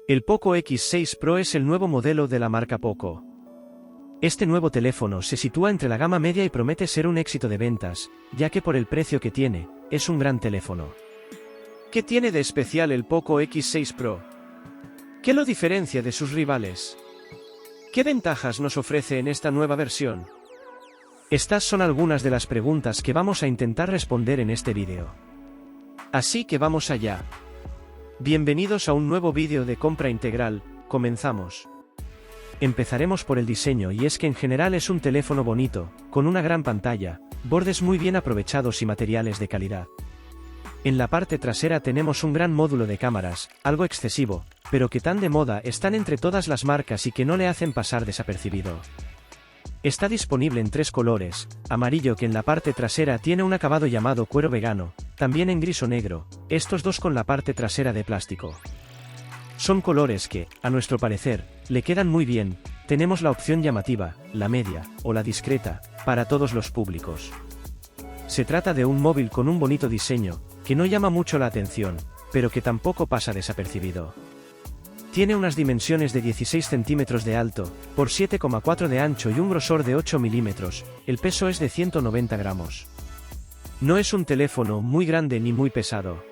El Poco X6 Pro es el nuevo modelo de la marca Poco. Este nuevo teléfono se sitúa entre la gama media y promete ser un éxito de ventas, ya que por el precio que tiene, es un gran teléfono. ¿Qué tiene de especial el Poco X6 Pro? ¿Qué lo diferencia de sus rivales? ¿Qué ventajas nos ofrece en esta nueva versión? Estas son algunas de las preguntas que vamos a intentar responder en este vídeo. Así que vamos allá. Bienvenidos a un nuevo vídeo de compra integral, comenzamos. Empezaremos por el diseño, y es que en general es un teléfono bonito, con una gran pantalla, bordes muy bien aprovechados y materiales de calidad. En la parte trasera tenemos un gran módulo de cámaras, algo excesivo, pero que tan de moda están entre todas las marcas y que no le hacen pasar desapercibido. Está disponible en 3 colores, amarillo que en la parte trasera tiene un acabado llamado cuero vegano, también en gris o negro, estos dos con la parte trasera de plástico. Son colores que, a nuestro parecer, le quedan muy bien. Tenemos la opción llamativa, la media, o la discreta, para todos los públicos. Se trata de un móvil con un bonito diseño, que no llama mucho la atención, pero que tampoco pasa desapercibido. Tiene unas dimensiones de 16 centímetros de alto, por 7,4 de ancho y un grosor de 8 milímetros, el peso es de 190 gramos. No es un teléfono muy grande ni muy pesado.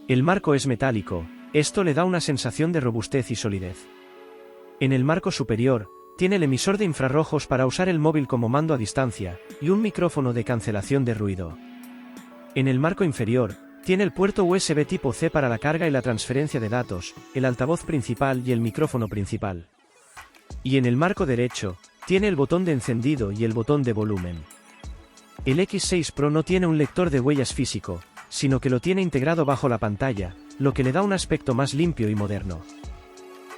El marco es metálico, esto le da una sensación de robustez y solidez. En el marco superior, tiene el emisor de infrarrojos para usar el móvil como mando a distancia, y un micrófono de cancelación de ruido. En el marco inferior, tiene el puerto USB tipo C para la carga y la transferencia de datos, el altavoz principal y el micrófono principal. Y en el marco derecho, tiene el botón de encendido y el botón de volumen. El X6 Pro no tiene un lector de huellas físico, sino que lo tiene integrado bajo la pantalla, lo que le da un aspecto más limpio y moderno.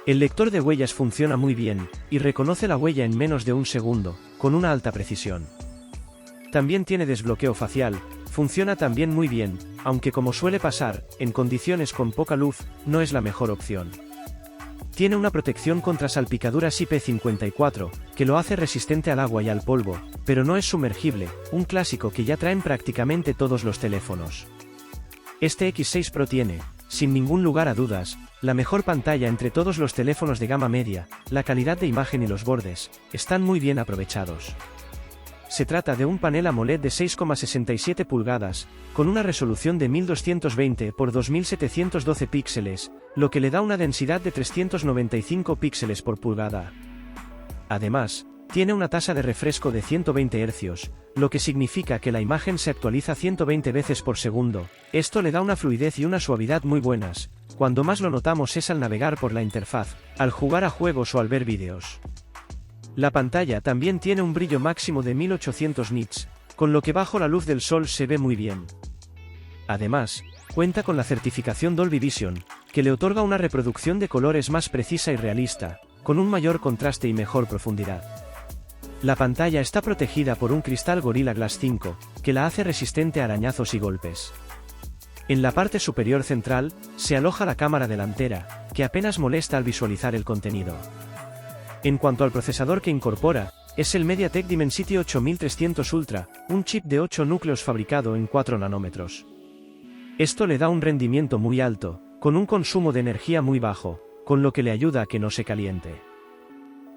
El lector de huellas funciona muy bien, y reconoce la huella en menos de un segundo, con una alta precisión. También tiene desbloqueo facial, funciona también muy bien, aunque como suele pasar, en condiciones con poca luz, no es la mejor opción. Tiene una protección contra salpicaduras IP54, que lo hace resistente al agua y al polvo, pero no es sumergible, un clásico que ya traen prácticamente todos los teléfonos. Este X6 Pro tiene, sin ningún lugar a dudas, la mejor pantalla entre todos los teléfonos de gama media, la calidad de imagen y los bordes, están muy bien aprovechados. Se trata de un panel AMOLED de 6,67 pulgadas, con una resolución de 1220 x 2712 píxeles, lo que le da una densidad de 395 píxeles por pulgada. Además, tiene una tasa de refresco de 120 Hz, lo que significa que la imagen se actualiza 120 veces por segundo, esto le da una fluidez y una suavidad muy buenas, cuando más lo notamos es al navegar por la interfaz, al jugar a juegos o al ver vídeos. La pantalla también tiene un brillo máximo de 1800 nits, con lo que bajo la luz del sol se ve muy bien. Además, cuenta con la certificación Dolby Vision, que le otorga una reproducción de colores más precisa y realista, con un mayor contraste y mejor profundidad. La pantalla está protegida por un cristal Gorilla Glass 5, que la hace resistente a arañazos y golpes. En la parte superior central, se aloja la cámara delantera, que apenas molesta al visualizar el contenido. En cuanto al procesador que incorpora, es el MediaTek Dimensity 8300 Ultra, un chip de 8 núcleos fabricado en 4 nanómetros. Esto le da un rendimiento muy alto, con un consumo de energía muy bajo, con lo que le ayuda a que no se caliente.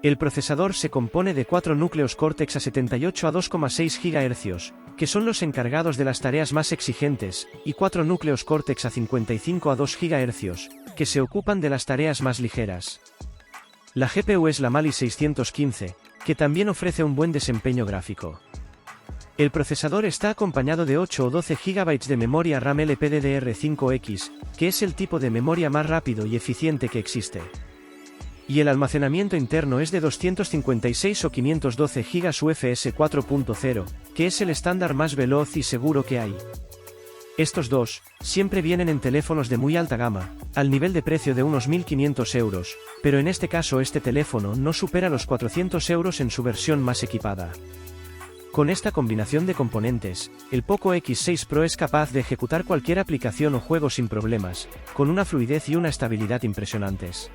El procesador se compone de 4 núcleos Cortex A78 a 2,6 GHz, que son los encargados de las tareas más exigentes, y 4 núcleos Cortex A55 a 2 GHz, que se ocupan de las tareas más ligeras. La GPU es la Mali 615, que también ofrece un buen desempeño gráfico. El procesador está acompañado de 8 o 12 GB de memoria RAM LPDDR5X, que es el tipo de memoria más rápido y eficiente que existe. Y el almacenamiento interno es de 256 o 512 GB UFS 4.0, que es el estándar más veloz y seguro que hay. Estos dos, siempre vienen en teléfonos de muy alta gama, al nivel de precio de unos 1.500 euros, pero en este caso este teléfono no supera los 400 euros en su versión más equipada. Con esta combinación de componentes, el Poco X6 Pro es capaz de ejecutar cualquier aplicación o juego sin problemas, con una fluidez y una estabilidad impresionantes.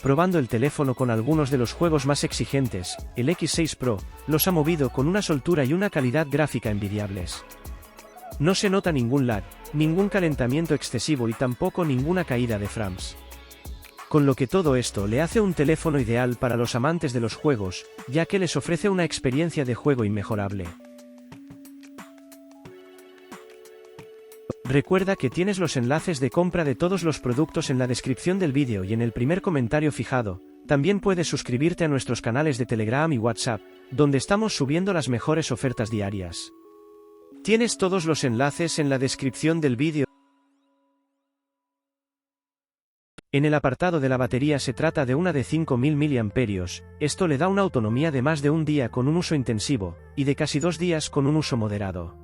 Probando el teléfono con algunos de los juegos más exigentes, el X6 Pro los ha movido con una soltura y una calidad gráfica envidiables. No se nota ningún lag, ningún calentamiento excesivo y tampoco ninguna caída de frames. Con lo que todo esto le hace un teléfono ideal para los amantes de los juegos, ya que les ofrece una experiencia de juego inmejorable. Recuerda que tienes los enlaces de compra de todos los productos en la descripción del vídeo y en el primer comentario fijado. También puedes suscribirte a nuestros canales de Telegram y WhatsApp, donde estamos subiendo las mejores ofertas diarias. Tienes todos los enlaces en la descripción del vídeo. En el apartado de la batería se trata de una de 5000 mAh, esto le da una autonomía de más de un día con un uso intensivo, y de casi 2 días con un uso moderado.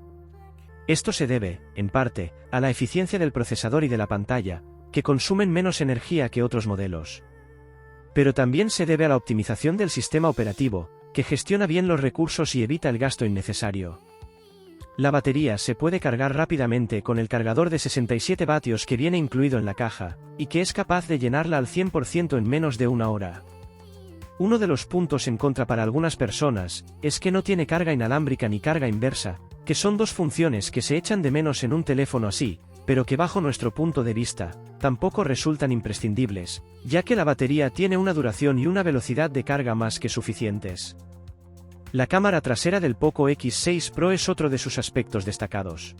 Esto se debe, en parte, a la eficiencia del procesador y de la pantalla, que consumen menos energía que otros modelos. Pero también se debe a la optimización del sistema operativo, que gestiona bien los recursos y evita el gasto innecesario. La batería se puede cargar rápidamente con el cargador de 67 vatios que viene incluido en la caja, y que es capaz de llenarla al 100% en menos de una hora. Uno de los puntos en contra para algunas personas, es que no tiene carga inalámbrica ni carga inversa, que son dos funciones que se echan de menos en un teléfono así, pero que bajo nuestro punto de vista, tampoco resultan imprescindibles, ya que la batería tiene una duración y una velocidad de carga más que suficientes. La cámara trasera del Poco X6 Pro es otro de sus aspectos destacados.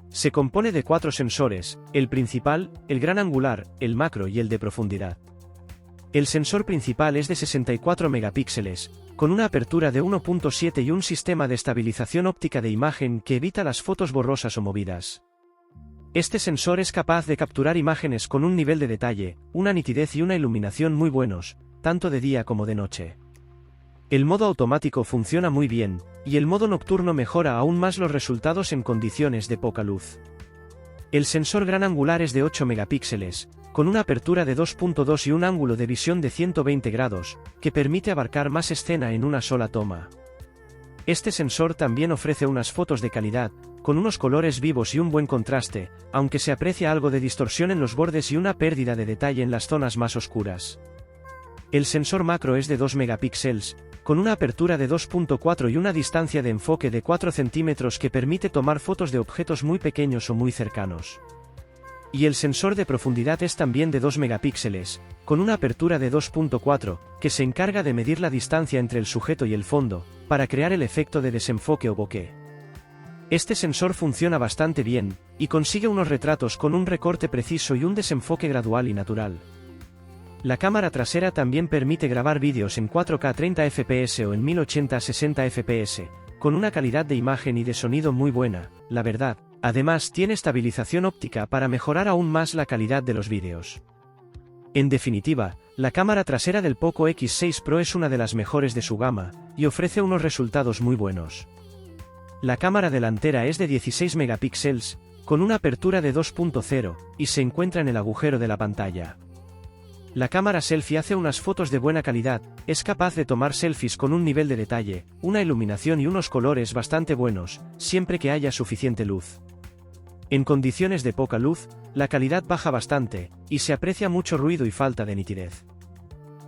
Se compone de 4 sensores, el principal, el gran angular, el macro y el de profundidad. El sensor principal es de 64 megapíxeles, con una apertura de 1.7 y un sistema de estabilización óptica de imagen que evita las fotos borrosas o movidas. Este sensor es capaz de capturar imágenes con un nivel de detalle, una nitidez y una iluminación muy buenos, tanto de día como de noche. El modo automático funciona muy bien, y el modo nocturno mejora aún más los resultados en condiciones de poca luz. El sensor gran angular es de 8 megapíxeles, con una apertura de 2.2 y un ángulo de visión de 120 grados, que permite abarcar más escena en una sola toma. Este sensor también ofrece unas fotos de calidad, con unos colores vivos y un buen contraste, aunque se aprecia algo de distorsión en los bordes y una pérdida de detalle en las zonas más oscuras. El sensor macro es de 2 megapíxeles, con una apertura de 2.4 y una distancia de enfoque de 4 centímetros que permite tomar fotos de objetos muy pequeños o muy cercanos. Y el sensor de profundidad es también de 2 megapíxeles, con una apertura de 2.4, que se encarga de medir la distancia entre el sujeto y el fondo, para crear el efecto de desenfoque o bokeh. Este sensor funciona bastante bien, y consigue unos retratos con un recorte preciso y un desenfoque gradual y natural. La cámara trasera también permite grabar vídeos en 4K 30 fps o en 1080 60 fps, con una calidad de imagen y de sonido muy buena, la verdad. Además tiene estabilización óptica para mejorar aún más la calidad de los vídeos. En definitiva, la cámara trasera del Poco X6 Pro es una de las mejores de su gama, y ofrece unos resultados muy buenos. La cámara delantera es de 16 megapíxeles, con una apertura de 2.0, y se encuentra en el agujero de la pantalla. La cámara selfie hace unas fotos de buena calidad, es capaz de tomar selfies con un nivel de detalle, una iluminación y unos colores bastante buenos, siempre que haya suficiente luz. En condiciones de poca luz, la calidad baja bastante, y se aprecia mucho ruido y falta de nitidez.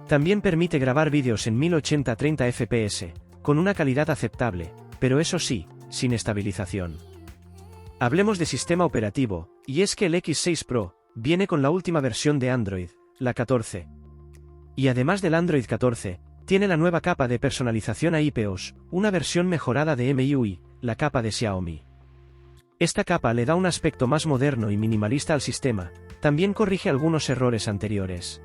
También permite grabar vídeos en 1080 30 fps, con una calidad aceptable, pero eso sí, sin estabilización. Hablemos de sistema operativo, y es que el X6 Pro viene con la última versión de Android, la 14. Y además del Android 14, tiene la nueva capa de personalización a iOS, una versión mejorada de MIUI, la capa de Xiaomi. Esta capa le da un aspecto más moderno y minimalista al sistema, también corrige algunos errores anteriores.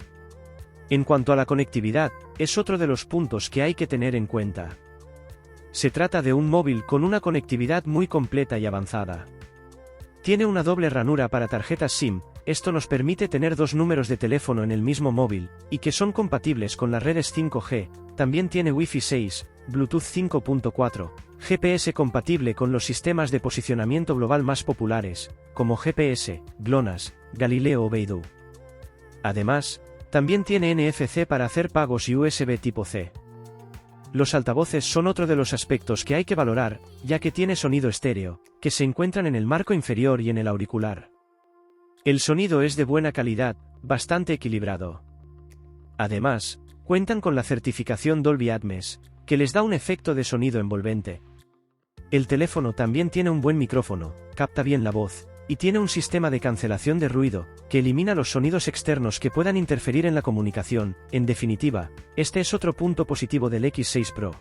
En cuanto a la conectividad, es otro de los puntos que hay que tener en cuenta. Se trata de un móvil con una conectividad muy completa y avanzada. Tiene una doble ranura para tarjetas SIM, esto nos permite tener 2 números de teléfono en el mismo móvil, y que son compatibles con las redes 5G, también tiene Wi-Fi 6, Bluetooth 5.4, GPS compatible con los sistemas de posicionamiento global más populares, como GPS, GLONASS, Galileo o Beidou. Además, también tiene NFC para hacer pagos y USB tipo C. Los altavoces son otro de los aspectos que hay que valorar, ya que tiene sonido estéreo, que se encuentran en el marco inferior y en el auricular. El sonido es de buena calidad, bastante equilibrado. Además, cuentan con la certificación Dolby Atmos, que les da un efecto de sonido envolvente. El teléfono también tiene un buen micrófono, capta bien la voz, y tiene un sistema de cancelación de ruido, que elimina los sonidos externos que puedan interferir en la comunicación. En definitiva, este es otro punto positivo del X6 Pro.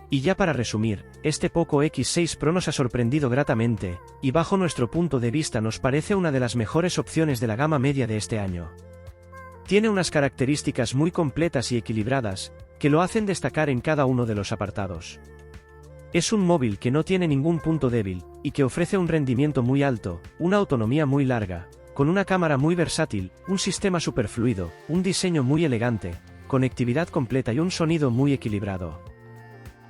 Y ya para resumir, este Poco X6 Pro nos ha sorprendido gratamente, y bajo nuestro punto de vista nos parece una de las mejores opciones de la gama media de este año. Tiene unas características muy completas y equilibradas, que lo hacen destacar en cada uno de los apartados. Es un móvil que no tiene ningún punto débil, y que ofrece un rendimiento muy alto, una autonomía muy larga, con una cámara muy versátil, un sistema superfluido, un diseño muy elegante, conectividad completa y un sonido muy equilibrado.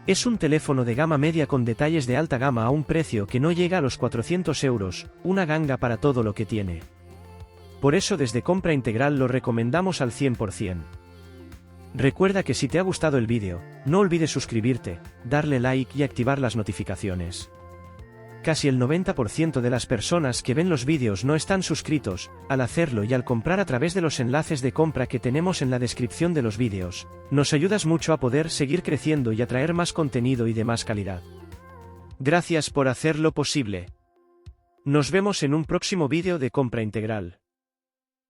Es un teléfono de gama media con detalles de alta gama a un precio que no llega a los 400 euros, una ganga para todo lo que tiene. Por eso desde Compra Integral lo recomendamos al 100%. Recuerda que si te ha gustado el vídeo, no olvides suscribirte, darle like y activar las notificaciones. Casi el 90% de las personas que ven los vídeos no están suscritos. Al hacerlo y al comprar a través de los enlaces de compra que tenemos en la descripción de los vídeos, nos ayudas mucho a poder seguir creciendo y a traer más contenido y de más calidad. Gracias por hacerlo posible. Nos vemos en un próximo vídeo de Compra Integral.